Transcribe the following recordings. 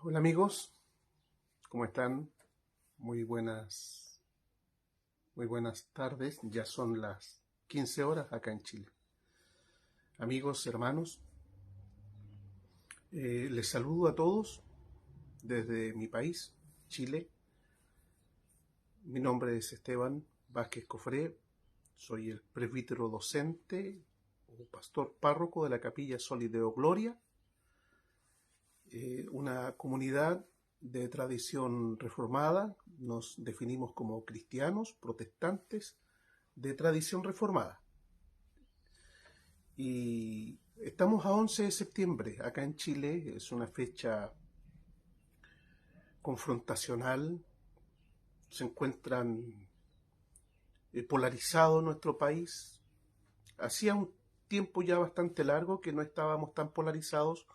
Hola amigos, ¿cómo están? Muy buenas tardes, ya son las 15 horas acá en Chile. Amigos, hermanos, les saludo a todos desde mi país, Chile. Mi nombre es Esteban Vázquez Cofré, soy el presbítero docente o pastor párroco de la Capilla Soli Deo Gloria, una comunidad de tradición reformada. Nos definimos como cristianos, protestantes, de tradición reformada. Y estamos a 11 de septiembre, acá en Chile, es una fecha confrontacional, se encuentran polarizados nuestro país. Hacía un tiempo ya bastante largo que no estábamos tan polarizados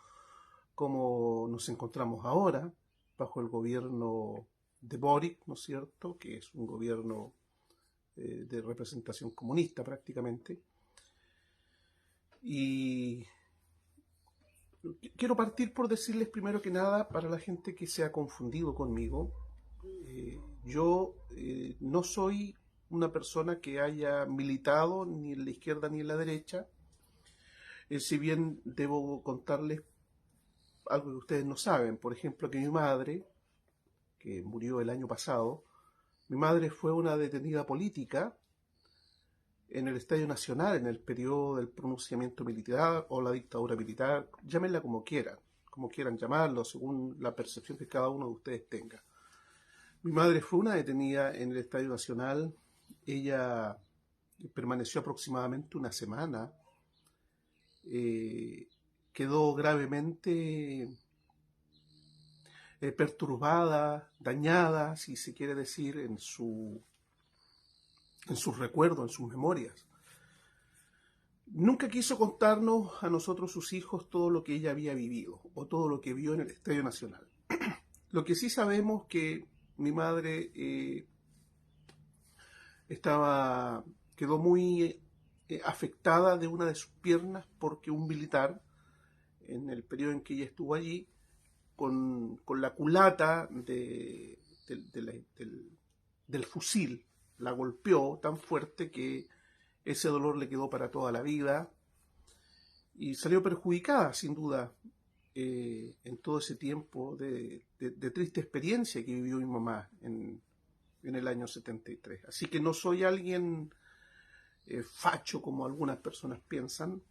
como nos encontramos ahora, bajo el gobierno de Boric, ¿no es cierto?, que es un gobierno de representación comunista prácticamente. Y quiero partir por decirles primero que nada, para la gente que se ha confundido conmigo, yo no soy una persona que haya militado ni en la izquierda ni en la derecha, si bien debo contarles algo que ustedes no saben. Por ejemplo, que mi madre, que murió el año pasado, mi madre fue una detenida política en el Estadio Nacional, en el periodo del pronunciamiento militar o la dictadura militar, llámenla como quieran llamarlo, según la percepción que cada uno de ustedes tenga. Mi madre fue una detenida en el Estadio Nacional. Ella permaneció aproximadamente una semana. Quedó gravemente perturbada, dañada, si se quiere decir, en sus recuerdos, en sus memorias. Nunca quiso contarnos a nosotros, sus hijos, todo lo que ella había vivido o todo lo que vio en el Estadio Nacional. Lo que sí sabemos que mi madre quedó muy afectada de una de sus piernas porque un militar, en el periodo en que ella estuvo allí, con la culata del fusil, la golpeó tan fuerte que ese dolor le quedó para toda la vida y salió perjudicada, sin duda, en todo ese tiempo de triste experiencia que vivió mi mamá en el año 73. Así que no soy alguien facho como algunas personas piensan,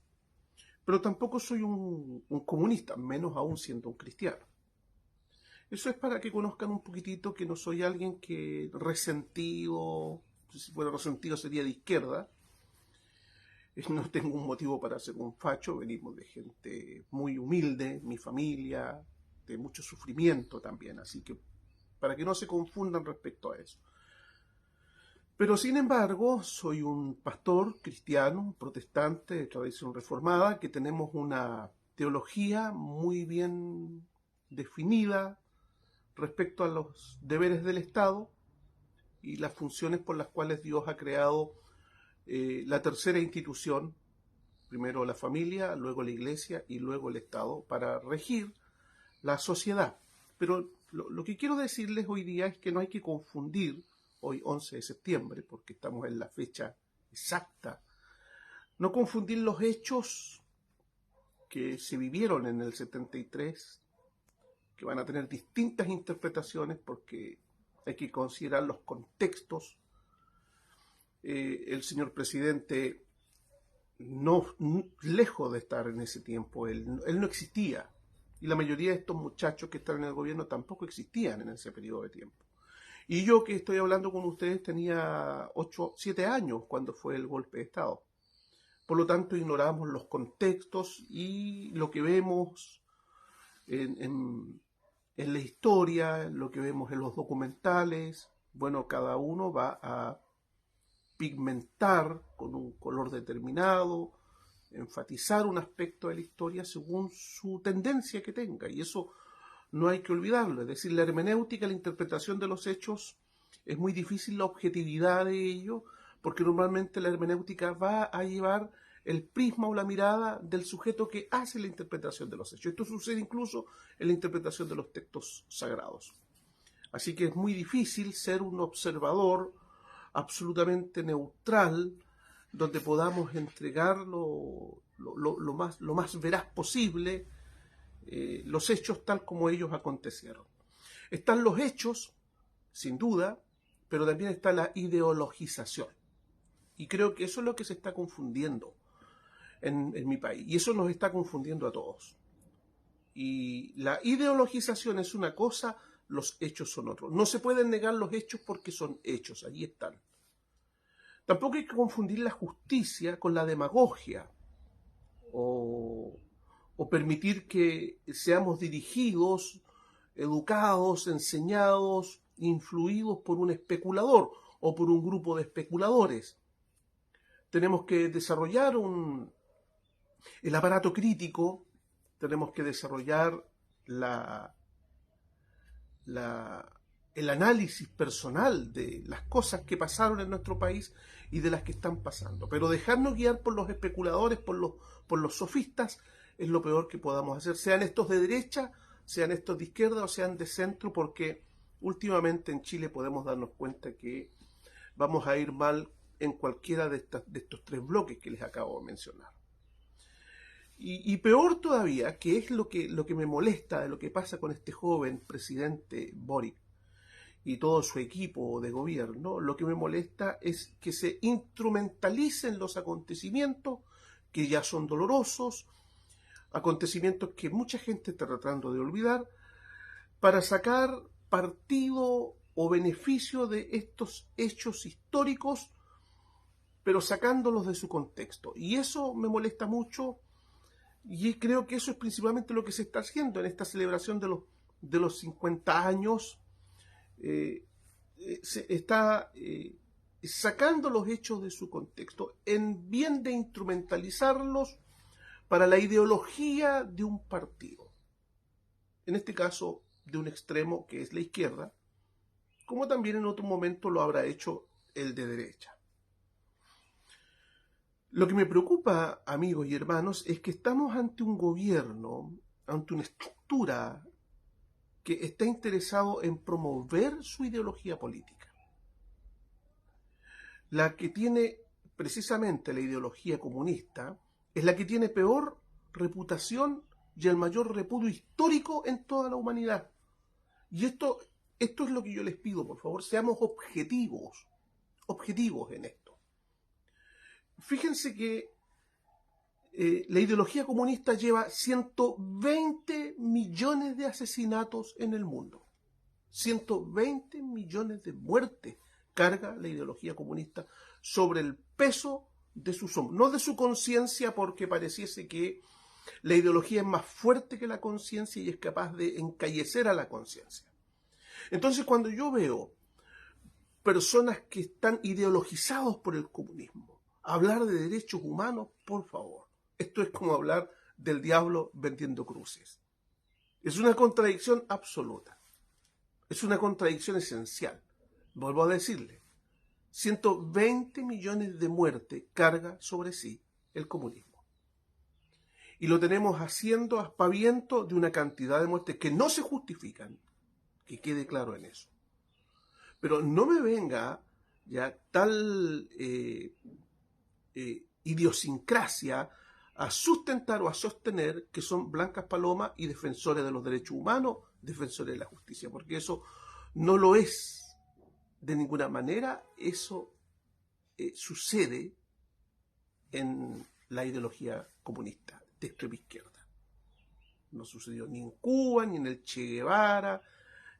pero tampoco soy un comunista, menos aún siendo un cristiano. Eso es para que conozcan un poquitito que no soy alguien que resentido, si fuera resentido sería de izquierda. No tengo un motivo para ser un facho, venimos de gente muy humilde, mi familia, de mucho sufrimiento también, así que para que no se confundan respecto a eso. Pero sin embargo, soy un pastor cristiano, protestante, de tradición reformada, que tenemos una teología muy bien definida respecto a los deberes del Estado y las funciones por las cuales Dios ha creado la tercera institución, primero la familia, luego la iglesia y luego el Estado, para regir la sociedad. Pero lo que quiero decirles hoy día es que no hay que confundir, hoy 11 de septiembre, porque estamos en la fecha exacta, no confundir los hechos que se vivieron en el 73, que van a tener distintas interpretaciones porque hay que considerar los contextos. El señor presidente, lejos de estar en ese tiempo, él no existía. Y la mayoría de estos muchachos que están en el gobierno tampoco existían en ese periodo de tiempo. Y yo, que estoy hablando con ustedes, tenía 7 años cuando fue el golpe de Estado. Por lo tanto, ignoramos los contextos y lo que vemos en la historia, lo que vemos en los documentales. Bueno, cada uno va a pigmentar con un color determinado, enfatizar un aspecto de la historia según su tendencia que tenga, y eso no hay que olvidarlo. Es decir, la hermenéutica, la interpretación de los hechos, es muy difícil la objetividad de ello, porque normalmente la hermenéutica va a llevar el prisma o la mirada del sujeto que hace la interpretación de los hechos. Esto sucede incluso en la interpretación de los textos sagrados. Así que es muy difícil ser un observador absolutamente neutral, donde podamos entregar lo más veraz posible los hechos tal como ellos acontecieron. Están los hechos, sin duda, pero también está la ideologización. Y creo que eso es lo que se está confundiendo en mi país. Y eso nos está confundiendo a todos. Y la ideologización es una cosa, los hechos son otros. No se pueden negar los hechos porque son hechos, allí están. Tampoco hay que confundir la justicia con la demagogia o permitir que seamos dirigidos, educados, enseñados, influidos por un especulador o por un grupo de especuladores. Tenemos que desarrollar el aparato crítico, tenemos que desarrollar el análisis personal de las cosas que pasaron en nuestro país y de las que están pasando. Pero dejarnos guiar por los especuladores, por los sofistas, es lo peor que podamos hacer, sean estos de derecha, sean estos de izquierda o sean de centro, porque últimamente en Chile podemos darnos cuenta que vamos a ir mal en cualquiera de estos tres bloques que les acabo de mencionar. Y peor todavía, que es lo que me molesta de lo que pasa con este joven presidente Boric y todo su equipo de gobierno, lo que me molesta es que se instrumentalicen los acontecimientos que ya son dolorosos, acontecimientos que mucha gente está tratando de olvidar, para sacar partido o beneficio de estos hechos históricos, pero sacándolos de su contexto. Y eso me molesta mucho, y creo que eso es principalmente lo que se está haciendo en esta celebración de los 50 años. Se está sacando los hechos de su contexto en bien de instrumentalizarlos para la ideología de un partido, en este caso de un extremo que es la izquierda, como también en otro momento lo habrá hecho el de derecha. Lo que me preocupa, amigos y hermanos, es que estamos ante un gobierno, ante una estructura que está interesado en promover su ideología política. La que tiene precisamente la ideología comunista es la que tiene peor reputación y el mayor repudio histórico en toda la humanidad. Y esto es lo que yo les pido, por favor, seamos objetivos en esto. Fíjense que la ideología comunista lleva 120 millones de asesinatos en el mundo. 120 millones de muertes carga la ideología comunista sobre el peso de sus hombros, no de su conciencia, porque pareciese que la ideología es más fuerte que la conciencia y es capaz de encallecer a la conciencia. Entonces, cuando yo veo personas que están ideologizados por el comunismo hablar de derechos humanos, por favor, esto es como hablar del diablo vendiendo cruces. Es una contradicción absoluta. Es una contradicción esencial. Vuelvo a decirle, 120 millones de muertes carga sobre sí el comunismo. Y lo tenemos haciendo aspaviento de una cantidad de muertes que no se justifican, que quede claro en eso. Pero no me venga ya tal idiosincrasia a sustentar o a sostener que son blancas palomas y defensores de los derechos humanos, defensores de la justicia, porque eso no lo es de ninguna manera. Eso sucede en la ideología comunista de extrema izquierda. No sucedió ni en Cuba, ni en el Che Guevara,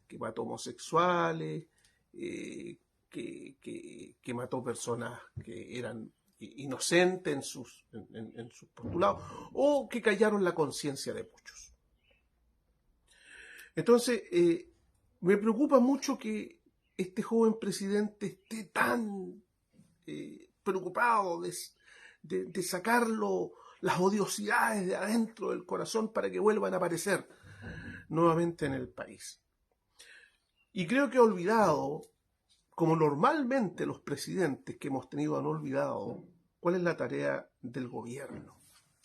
que mató homosexuales, que mató personas que eran inocentes en sus postulados, o que callaron la conciencia de muchos. Entonces, me preocupa mucho que este joven presidente esté tan preocupado de sacarlo, las odiosidades de adentro del corazón para que vuelvan a aparecer nuevamente en el país. Y creo que ha olvidado, como normalmente los presidentes que hemos tenido han olvidado, ¿Cuál es la tarea del gobierno?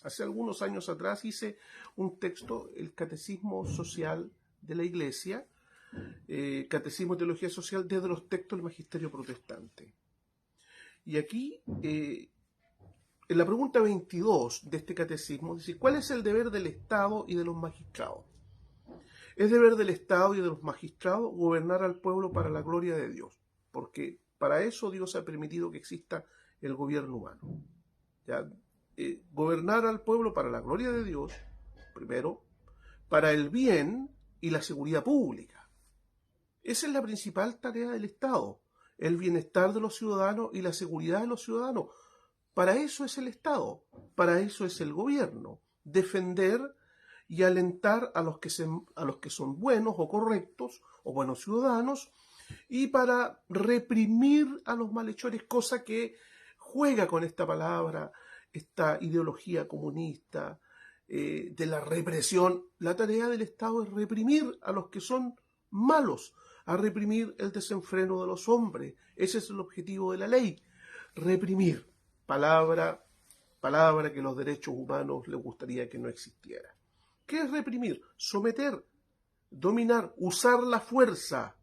Hace algunos años atrás hice un texto, el Catecismo Social de la Iglesia, Catecismo de Teología Social, desde los textos del Magisterio Protestante. Y aquí, en la pregunta 22 de este catecismo, dice: ¿cuál es el deber del Estado y de los magistrados? Es deber del Estado y de los magistrados gobernar al pueblo para la gloria de Dios, porque para eso Dios ha permitido que exista el gobierno humano. ¿Ya? Gobernar al pueblo para la gloria de Dios, primero, para el bien y la seguridad pública. Esa es la principal tarea del Estado, el bienestar de los ciudadanos y la seguridad de los ciudadanos. Para eso es el Estado, para eso es el gobierno, defender y alentar a los que son buenos o correctos o buenos ciudadanos, y para reprimir a los malhechores, cosa que juega con esta palabra, esta ideología comunista de la represión. La tarea del Estado es reprimir a los que son malos, a reprimir el desenfreno de los hombres. Ese es el objetivo de la ley, reprimir. Palabra que los derechos humanos les gustaría que no existiera. ¿Qué es reprimir? Someter, dominar, usar la fuerza.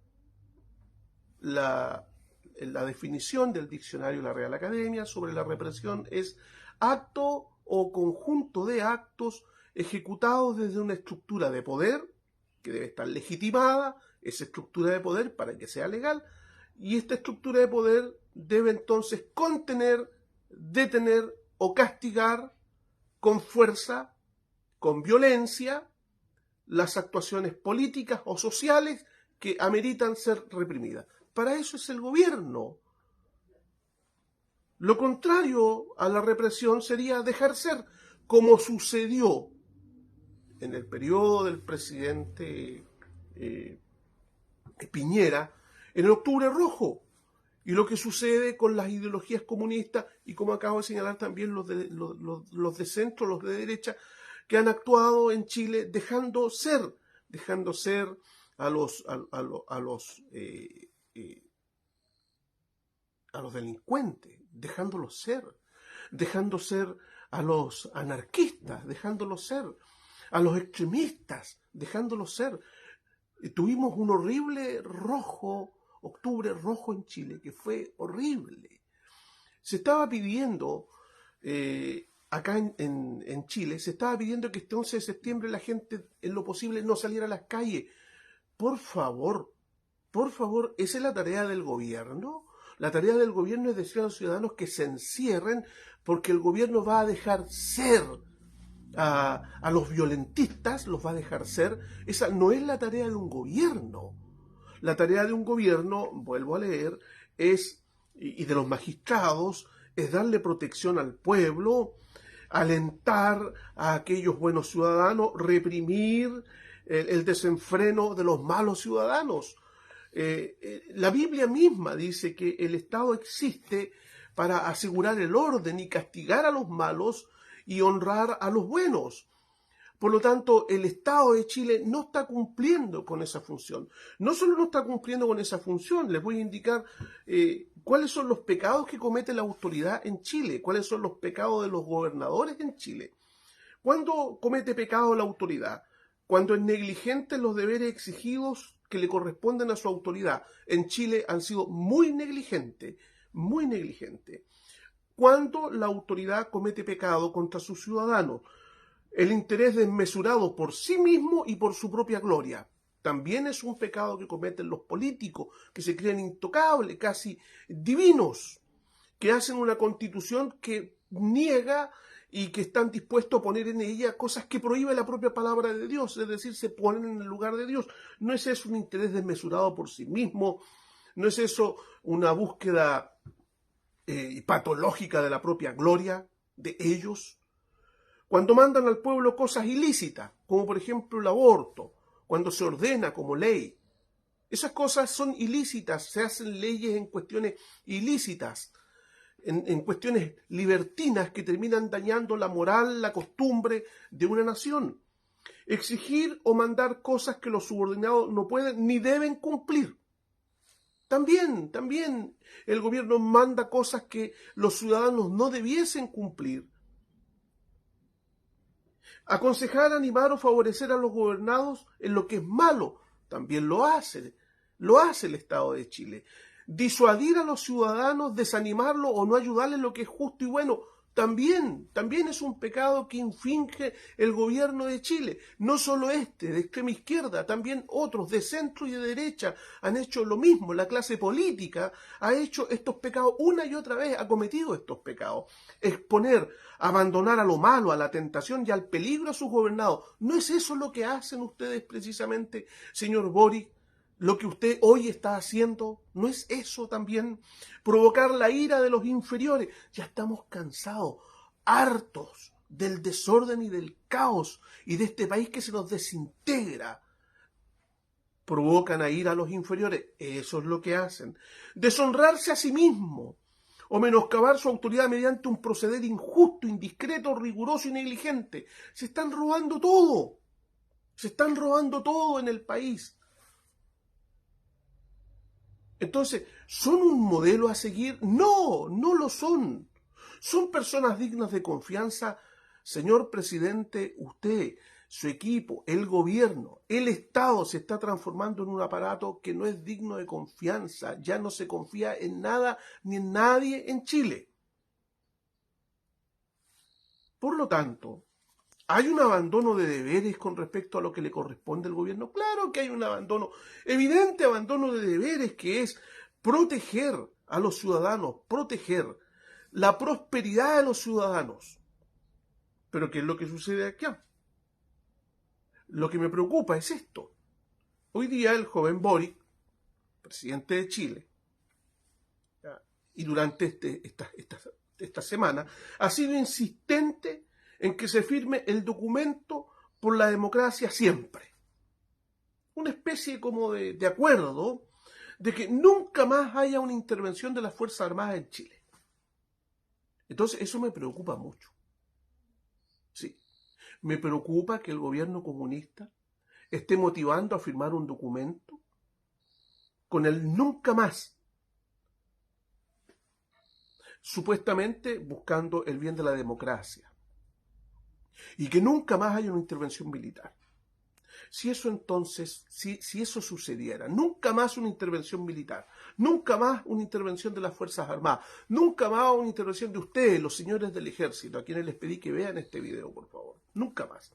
La definición del diccionario de la Real Academia sobre la represión es acto o conjunto de actos ejecutados desde una estructura de poder que debe estar legitimada, esa estructura de poder, para que sea legal, y esta estructura de poder debe entonces contener, detener o castigar con fuerza, con violencia, las actuaciones políticas o sociales que ameritan ser reprimidas. Para eso es el gobierno. Lo contrario a la represión sería dejar ser, como sucedió en el periodo del presidente Piñera, en el Octubre Rojo, y lo que sucede con las ideologías comunistas, y como acabo de señalar también los de centro, los de derecha, que han actuado en Chile dejando ser a los delincuentes, dejando ser a los anarquistas, dejándolos ser a los extremistas, dejándolos ser. Tuvimos un horrible Octubre Rojo en Chile, que fue horrible. Se estaba pidiendo, acá en Chile, se estaba pidiendo que este 11 de septiembre la gente, en lo posible, no saliera a las calles. Por favor, ¿esa es la tarea del gobierno? La tarea del gobierno es decir a los ciudadanos que se encierren, porque el gobierno va a dejar ser a los violentistas, los va a dejar ser. Esa no es la tarea de un gobierno. La tarea de un gobierno, vuelvo a leer, y de los magistrados, es darle protección al pueblo, alentar a aquellos buenos ciudadanos, reprimir el desenfreno de los malos ciudadanos. La Biblia misma dice que el Estado existe para asegurar el orden y castigar a los malos y honrar a los buenos. Por lo tanto, el Estado de Chile no está cumpliendo con esa función. No solo no está cumpliendo con esa función, les voy a indicar cuáles son los pecados que comete la autoridad en Chile, cuáles son los pecados de los gobernadores en Chile. ¿Cuándo comete pecado la autoridad? Cuando es negligente en los deberes exigidos que le corresponden a su autoridad. En Chile han sido muy negligentes, muy negligentes. Cuando la autoridad comete pecado contra sus ciudadanos, el interés desmesurado por sí mismo y por su propia gloria. También es un pecado que cometen los políticos, que se creen intocables, casi divinos, que hacen una constitución que niega y que están dispuestos a poner en ella cosas que prohíbe la propia palabra de Dios, es decir, se ponen en el lugar de Dios. No es eso un interés desmesurado por sí mismo, no es eso una búsqueda patológica de la propia gloria de ellos. Cuando mandan al pueblo cosas ilícitas, como por ejemplo el aborto, cuando se ordena como ley, esas cosas son ilícitas, se hacen leyes en cuestiones ilícitas, en cuestiones libertinas que terminan dañando la moral, la costumbre de una nación. Exigir o mandar cosas que los subordinados no pueden ni deben cumplir. También el gobierno manda cosas que los ciudadanos no debiesen cumplir. Aconsejar, animar o favorecer a los gobernados en lo que es malo, también lo hace el Estado de Chile. Disuadir a los ciudadanos, desanimarlos o no ayudarles en lo que es justo y bueno, también es un pecado que infringe el gobierno de Chile. No solo de extrema izquierda, también otros de centro y de derecha han hecho lo mismo. La clase política ha hecho estos pecados una y otra vez, ha cometido estos pecados. Exponer, abandonar a lo malo, a la tentación y al peligro a sus gobernados. ¿No es eso lo que hacen ustedes precisamente, señor Boric? Lo que usted hoy está haciendo, ¿no es eso también? Provocar la ira de los inferiores. Ya estamos cansados, hartos del desorden y del caos y de este país que se nos desintegra. Provocan a ira a los inferiores. Eso es lo que hacen. Deshonrarse a sí mismo o menoscabar su autoridad mediante un proceder injusto, indiscreto, riguroso y negligente. Se están robando todo. Se están robando todo en el país. Entonces, ¿son un modelo a seguir? No, no lo son. ¿Son personas dignas de confianza? Señor presidente, usted, su equipo, el gobierno, el Estado se está transformando en un aparato que no es digno de confianza. Ya no se confía en nada ni en nadie en Chile. Por lo tanto, ¿hay un abandono de deberes con respecto a lo que le corresponde al gobierno? Claro que hay un abandono, evidente abandono de deberes, que es proteger a los ciudadanos, proteger la prosperidad de los ciudadanos. Pero ¿qué es lo que sucede acá? Lo que me preocupa es esto. Hoy día el joven Boric, presidente de Chile, y durante esta semana, ha sido insistente en que se firme el documento por la democracia siempre. Una especie como de acuerdo de que nunca más haya una intervención de las Fuerzas Armadas en Chile. Entonces, eso me preocupa mucho. Sí, me preocupa que el gobierno comunista esté motivando a firmar un documento con el nunca más, supuestamente buscando el bien de la democracia, y que nunca más haya una intervención militar. Si eso entonces, si eso sucediera, nunca más una intervención militar, nunca más una intervención de las Fuerzas Armadas, nunca más una intervención de ustedes, los señores del ejército, a quienes les pedí que vean este video, por favor, nunca más.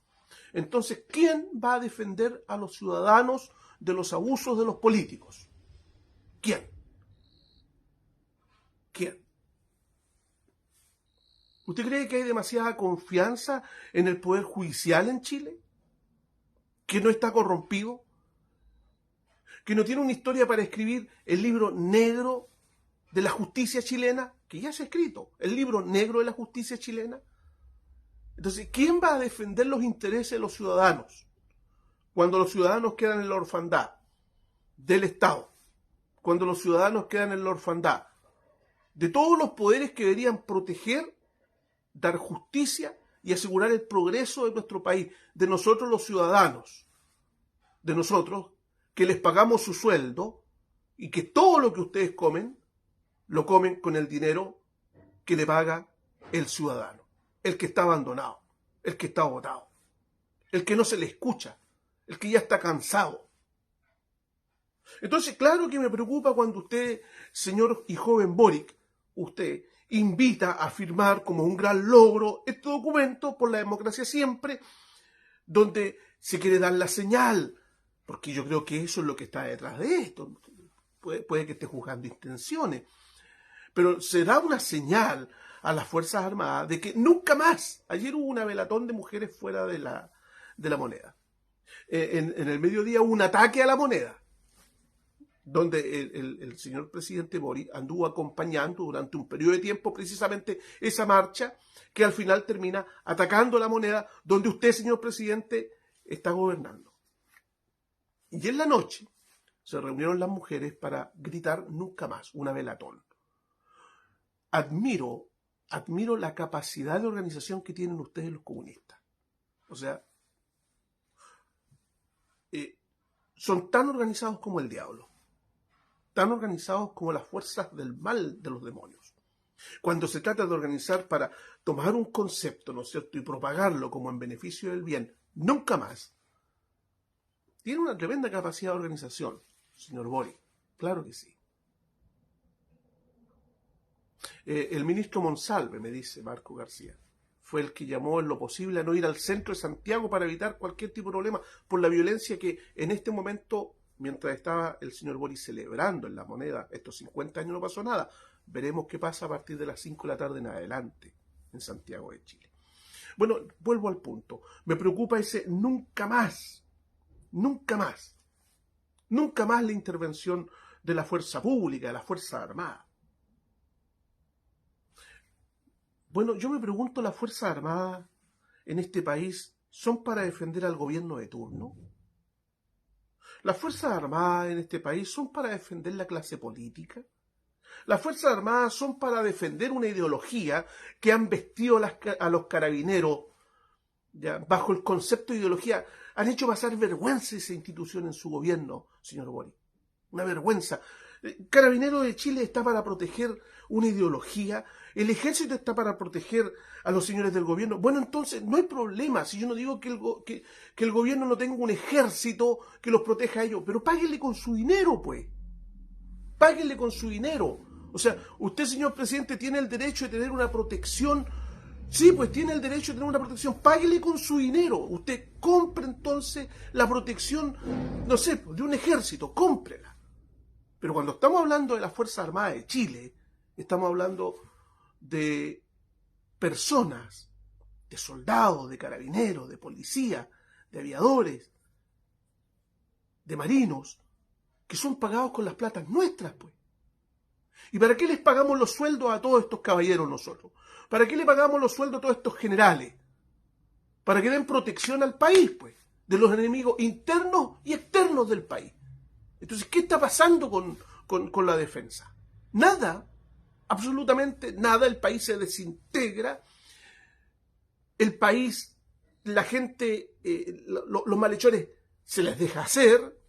Entonces, ¿quién va a defender a los ciudadanos de los abusos de los políticos? ¿Quién? ¿Quién? ¿Usted cree que hay demasiada confianza en el Poder Judicial en Chile? ¿Que no está corrompido? ¿Que no tiene una historia para escribir el libro negro de la justicia chilena? Que ya se ha escrito, el libro negro de la justicia chilena. Entonces, ¿quién va a defender los intereses de los ciudadanos cuando los ciudadanos quedan en la orfandad del Estado? Cuando los ciudadanos quedan en la orfandad de todos los poderes que deberían proteger, dar justicia y asegurar el progreso de nuestro país, de nosotros los ciudadanos, de nosotros que les pagamos su sueldo y que todo lo que ustedes comen, lo comen con el dinero que le paga el ciudadano, el que está abandonado, el que está agotado, el que no se le escucha, el que ya está cansado. Entonces, claro que me preocupa cuando usted, señor y joven Boric, usted invita a firmar como un gran logro este documento por la democracia siempre, donde se quiere dar la señal, porque yo creo que eso es lo que está detrás de esto. Puede que esté juzgando intenciones, pero se da una señal a las Fuerzas Armadas de que nunca más. Ayer hubo una velatón de mujeres fuera de la moneda. En el mediodía hubo un ataque a la moneda, donde el señor presidente Boric anduvo acompañando durante un periodo de tiempo precisamente esa marcha que al final termina atacando la moneda donde usted, señor presidente, está gobernando. Y en la noche se reunieron las mujeres para gritar nunca más, una velatón. Admiro la capacidad de organización que tienen ustedes los comunistas. O sea, son tan organizados como el diablo. tan organizados como las fuerzas del mal de los demonios. Cuando se trata de organizar para tomar un concepto, ¿no es cierto?, y propagarlo como en beneficio del bien, nunca más. Tiene una tremenda capacidad de organización, señor Boric. Claro que sí. El ministro Monsalve, me dice Marco García, fue el que llamó en lo posible a no ir al centro de Santiago para evitar cualquier tipo de problema por la violencia que en este momento, mientras estaba el señor Boric celebrando en La Moneda, estos 50 años no pasó nada. Veremos qué pasa a partir de las 5 de la tarde en adelante en Santiago de Chile. Bueno, vuelvo al punto. Me preocupa ese nunca más, nunca más, nunca más la intervención de la fuerza pública, de la Fuerza Armada. Bueno, yo me pregunto, ¿las Fuerzas Armadas en este país son para defender al gobierno de turno? ¿Las Fuerzas Armadas en este país son para defender la clase política? ¿Las Fuerzas Armadas son para defender una ideología que han vestido a los carabineros ya, bajo el concepto de ideología? Han hecho pasar vergüenza esa institución en su gobierno, señor Boric. Una vergüenza. Carabineros de Chile está para proteger una ideología. El ejército está para proteger a los señores del gobierno. Bueno, entonces no hay problema. Si yo no digo que el gobierno no tenga un ejército que los proteja a ellos, pero páguenle con su dinero, pues. Páguenle con su dinero. O sea, usted, señor presidente, tiene el derecho de tener una protección. Sí, pues tiene el derecho de tener una protección. Páguele con su dinero. Usted compre entonces la protección, no sé, de un ejército. Cómprela. Pero cuando estamos hablando de las Fuerzas Armadas de Chile, estamos hablando de personas, de soldados, de carabineros, de policías, de aviadores, de marinos, que son pagados con las platas nuestras, pues. ¿Y para qué les pagamos los sueldos a todos estos caballeros nosotros? ¿Para qué le pagamos los sueldos a todos estos generales? Para que den protección al país, pues, de los enemigos internos y externos del país. Entonces, ¿qué está pasando con la defensa? Nada, absolutamente nada. El país se desintegra. El país, la gente, los malhechores se les deja hacer.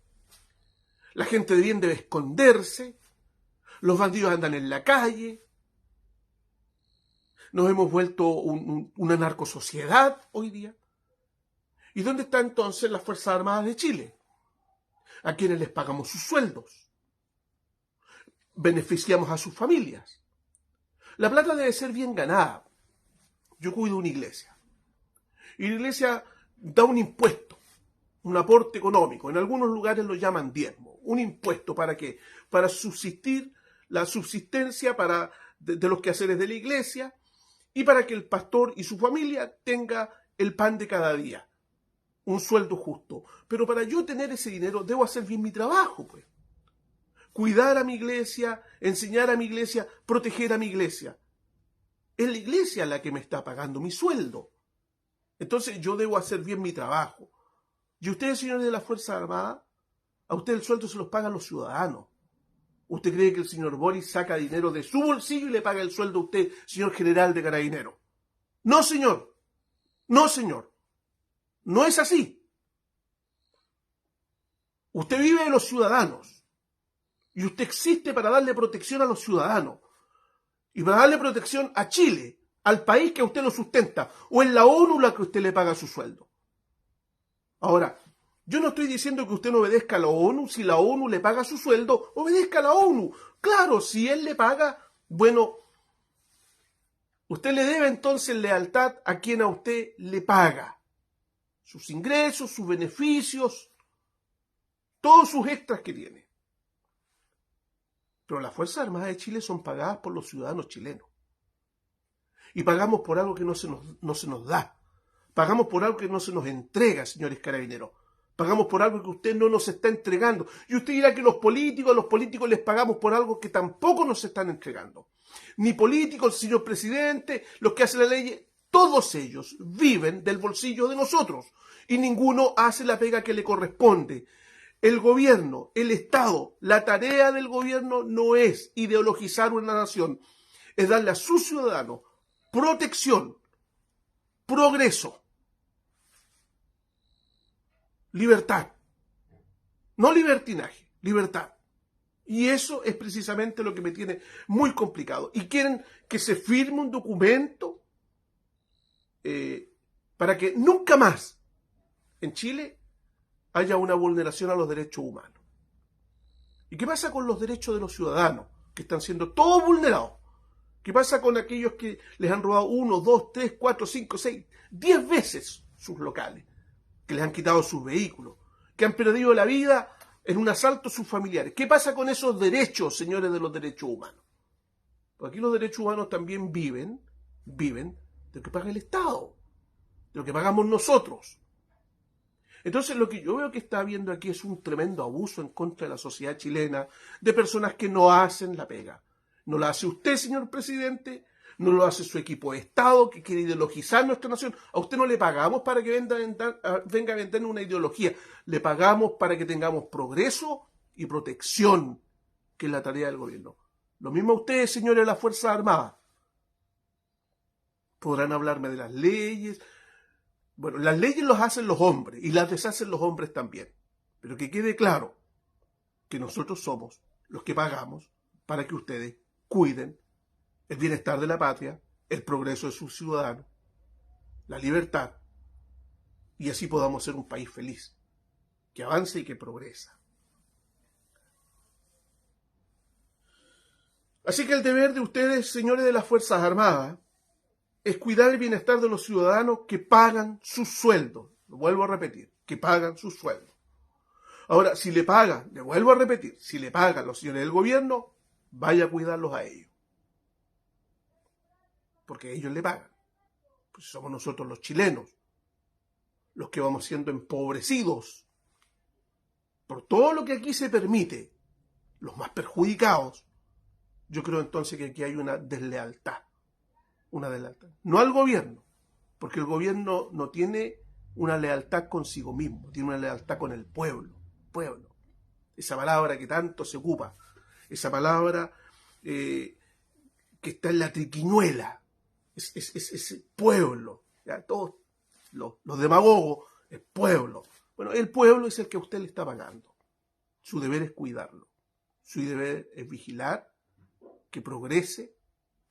La gente de bien debe esconderse. Los bandidos andan en la calle. Nos hemos vuelto una narcosociedad hoy día. ¿Y dónde están entonces las Fuerzas Armadas de Chile? A quienes les pagamos sus sueldos. Beneficiamos a sus familias. La plata debe ser bien ganada. Yo cuido una iglesia. Y la iglesia da un impuesto, un aporte económico. En algunos lugares lo llaman diezmo. Un impuesto, ¿para qué? Para subsistir, la subsistencia de los quehaceres de la iglesia y para que el pastor y su familia tenga el pan de cada día. Un sueldo justo. Pero para yo tener ese dinero debo hacer bien mi trabajo, pues. Cuidar a mi iglesia, enseñar a mi iglesia, proteger a mi iglesia. Es la iglesia la que me está pagando mi sueldo. Entonces yo debo hacer bien mi trabajo. Y ustedes, señores de la Fuerza Armada, a ustedes el sueldo se los pagan los ciudadanos. ¿Usted cree que el señor Boric saca dinero de su bolsillo y le paga el sueldo a usted, señor general de Carabineros? No, señor. No, señor. No es así. Usted vive de los ciudadanos. Y usted existe para darle protección a los ciudadanos. Y para darle protección a Chile, al país que a usted lo sustenta. O es la ONU la que usted le paga su sueldo. Ahora, yo no estoy diciendo que usted no obedezca a la ONU. Si la ONU le paga su sueldo, obedezca a la ONU. Claro, si él le paga, bueno, usted le debe entonces lealtad a quien a usted le paga. Sus ingresos, sus beneficios, todos sus extras que tiene. Pero las Fuerzas Armadas de Chile son pagadas por los ciudadanos chilenos. Y pagamos por algo que no se nos da. Pagamos por algo que no se nos entrega, señores carabineros. Pagamos por algo que usted no nos está entregando. Y usted dirá que a los políticos les pagamos por algo que tampoco nos están entregando. Ni políticos, el señor presidente, los que hacen la ley, todos ellos viven del bolsillo de nosotros. Y ninguno hace la pega que le corresponde. El gobierno, el Estado, la tarea del gobierno no es ideologizar una nación. Es darle a sus ciudadanos protección, progreso, libertad. No libertinaje, libertad. Y eso es precisamente lo que me tiene muy complicado. Y quieren que se firme un documento para que nunca más en Chile haya una vulneración a los derechos humanos. ¿Y qué pasa con los derechos de los ciudadanos que están siendo todos vulnerados? ¿Qué pasa con aquellos que les han robado 1, 2, 3, 4, 5, 6, 10 veces sus locales? Que les han quitado sus vehículos, que han perdido la vida en un asalto a sus familiares. ¿Qué pasa con esos derechos, señores de los derechos humanos? Porque aquí los derechos humanos también viven de lo que paga el Estado, de lo que pagamos nosotros. Entonces lo que yo veo que está habiendo aquí es un tremendo abuso en contra de la sociedad chilena, de personas que no hacen la pega. No la hace usted, señor presidente, no lo hace su equipo de Estado que quiere ideologizar nuestra nación. A usted no le pagamos para que venga a vender una ideología. Le pagamos para que tengamos progreso y protección, que es la tarea del gobierno. Lo mismo a ustedes, señores de las Fuerzas Armadas. Podrán hablarme de las leyes. Bueno, las leyes las hacen los hombres y las deshacen los hombres también. Pero que quede claro que nosotros somos los que pagamos para que ustedes cuiden el bienestar de la patria, el progreso de sus ciudadanos, la libertad, y así podamos ser un país feliz, que avance y que progresa. Así que el deber de ustedes, señores de las Fuerzas Armadas, es cuidar el bienestar de los ciudadanos que pagan sus sueldos. Lo vuelvo a repetir, que pagan sus sueldos. Ahora, si le pagan, le vuelvo a repetir, si le pagan los señores del gobierno, vaya a cuidarlos a ellos. Porque ellos le pagan. Pues somos nosotros los chilenos los que vamos siendo empobrecidos por todo lo que aquí se permite, los más perjudicados. Yo creo entonces que aquí hay una deslealtad. No al gobierno, porque el gobierno no tiene una lealtad consigo mismo, tiene una lealtad con el pueblo. Esa palabra que tanto se ocupa, esa palabra que está en la triquiñuela, es pueblo, ¿ya? Todos los demagogos, es pueblo. Bueno, el pueblo es el que a usted le está pagando. Su deber es cuidarlo, su deber es vigilar que progrese,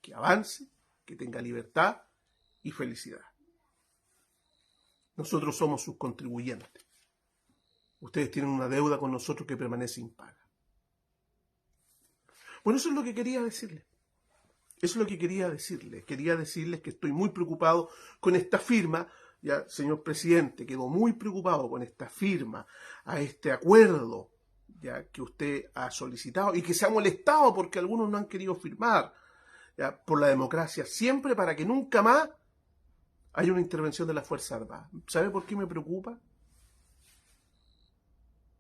que avance, que tenga libertad y felicidad. Nosotros somos sus contribuyentes. Ustedes tienen una deuda con nosotros que permanece impaga. Bueno, eso es lo que quería decirles. Eso es lo que quería decirles. Quería decirles que estoy muy preocupado con esta firma. Ya, señor presidente, quedó muy preocupado con esta firma a este acuerdo ya que usted ha solicitado y que se ha molestado porque algunos no han querido firmar. ¿Ya? Por la democracia, siempre para que nunca más haya una intervención de las Fuerzas Armadas. ¿Sabe por qué me preocupa?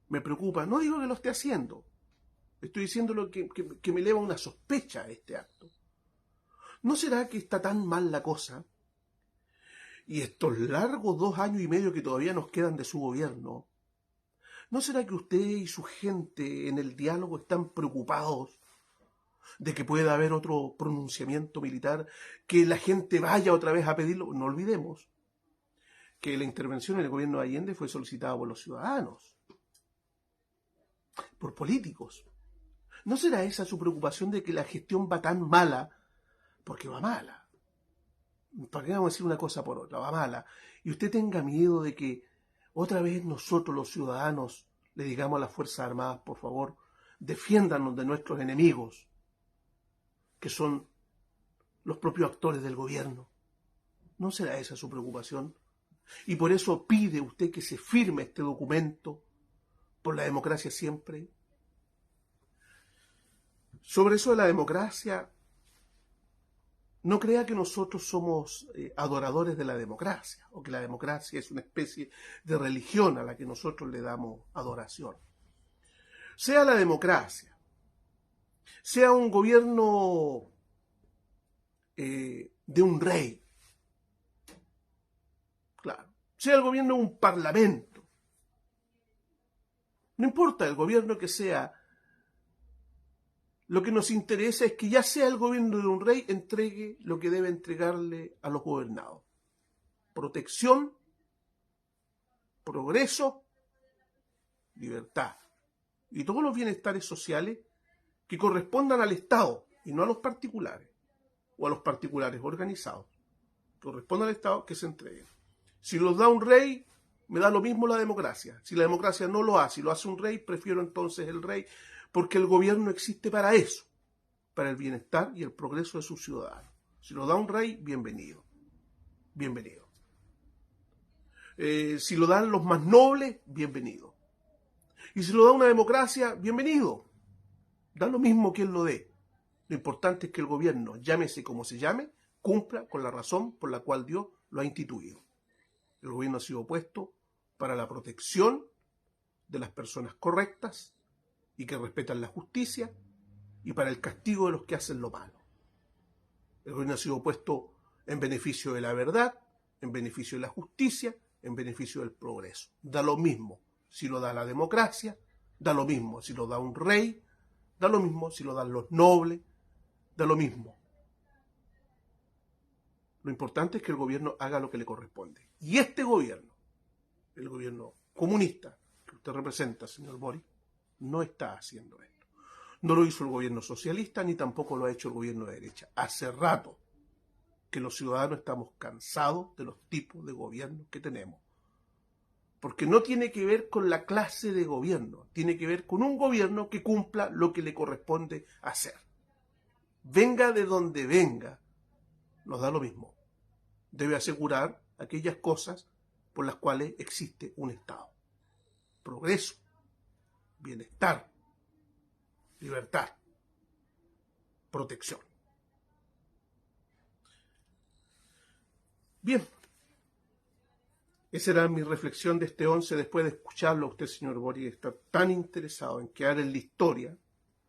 Me preocupa, no digo que lo esté haciendo, estoy diciendo lo que me eleva una sospecha a este acto. ¿No será que está tan mal la cosa? Y estos largos 2 años y medio que todavía nos quedan de su gobierno, ¿no será que usted y su gente en el diálogo están preocupados de que pueda haber otro pronunciamiento militar, que la gente vaya otra vez a pedirlo? No olvidemos que la intervención en el gobierno de Allende fue solicitada por los ciudadanos, por políticos. ¿No será esa su preocupación de que la gestión va tan mala? Porque va mala. ¿Para qué vamos a decir una cosa por otra? Va mala. Y usted tenga miedo de que otra vez nosotros los ciudadanos le digamos a las Fuerzas Armadas, por favor, defiéndanos de nuestros enemigos, que son los propios actores del gobierno. ¿No será esa su preocupación? Y por eso pide usted que se firme este documento por la democracia siempre. Sobre eso de la democracia, no crea que nosotros somos adoradores de la democracia, o que la democracia es una especie de religión a la que nosotros le damos adoración. Sea la democracia, sea un gobierno de un rey, claro, sea el gobierno de un parlamento, no importa el gobierno que sea, lo que nos interesa es que ya sea el gobierno de un rey, entregue lo que debe entregarle a los gobernados. Protección, progreso, libertad. Y todos los bienestares sociales que correspondan al Estado y no a los particulares o a los particulares organizados. Corresponde al Estado que se entreguen. Si los da un rey, me da lo mismo la democracia. Si la democracia no lo hace, si lo hace un rey, prefiero entonces el rey, porque el gobierno existe para eso, para el bienestar y el progreso de sus ciudadanos. Si lo da un rey, bienvenido. Bienvenido. Si lo dan los más nobles, bienvenido. Y si lo da una democracia, bienvenido. Da lo mismo quien lo dé. Lo importante es que el gobierno, llámese como se llame, cumpla con la razón por la cual Dios lo ha instituido. El gobierno ha sido puesto para la protección de las personas correctas y que respetan la justicia y para el castigo de los que hacen lo malo. El gobierno ha sido puesto en beneficio de la verdad, en beneficio de la justicia, en beneficio del progreso. Da lo mismo si lo da la democracia, da lo mismo si lo da un rey, da lo mismo si lo dan los nobles, da lo mismo. Lo importante es que el gobierno haga lo que le corresponde. Y este gobierno, el gobierno comunista que usted representa, señor Boric, no está haciendo esto. No lo hizo el gobierno socialista, ni tampoco lo ha hecho el gobierno de derecha. Hace rato que los ciudadanos estamos cansados de los tipos de gobierno que tenemos. Porque no tiene que ver con la clase de gobierno, tiene que ver con un gobierno que cumpla lo que le corresponde hacer. Venga de donde venga, nos da lo mismo. Debe asegurar aquellas cosas por las cuales existe un Estado. Progreso, bienestar, libertad, protección. Bien, esa era mi reflexión de este 11 después de escucharlo a usted, señor Boric, está tan interesado en quedar en la historia,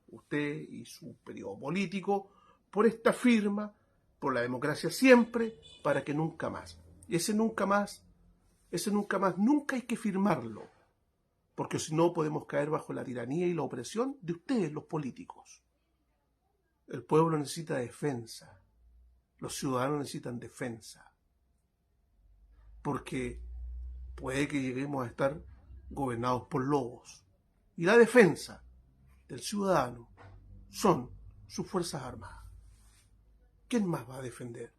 usted y su periodo político, por esta firma, por la democracia siempre, para que nunca más. Y ese nunca más, nunca hay que firmarlo, porque si no podemos caer bajo la tiranía y la opresión de ustedes, los políticos. El pueblo necesita defensa, los ciudadanos necesitan defensa, porque puede que lleguemos a estar gobernados por lobos. Y la defensa del ciudadano son sus fuerzas armadas. ¿Quién más va a defender?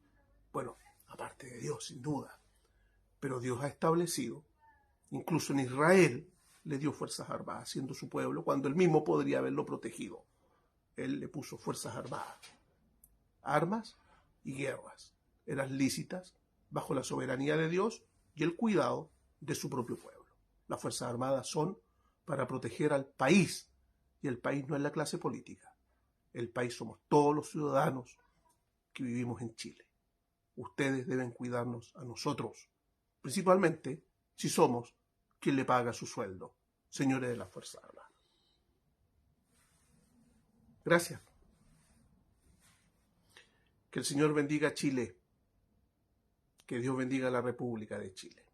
Bueno, aparte de Dios, sin duda. Pero Dios ha establecido, incluso en Israel, le dio fuerzas armadas, siendo su pueblo, cuando él mismo podría haberlo protegido. Él le puso fuerzas armadas. Armas y guerras eran lícitas bajo la soberanía de Dios y el cuidado de su propio pueblo. Las fuerzas armadas son para proteger al país, y el país no es la clase política. El país somos todos los ciudadanos que vivimos en Chile. Ustedes deben cuidarnos a nosotros, principalmente si somos quien le paga su sueldo, señores de las Fuerzas Armadas. Gracias. Que el Señor bendiga a Chile. Que Dios bendiga a la República de Chile.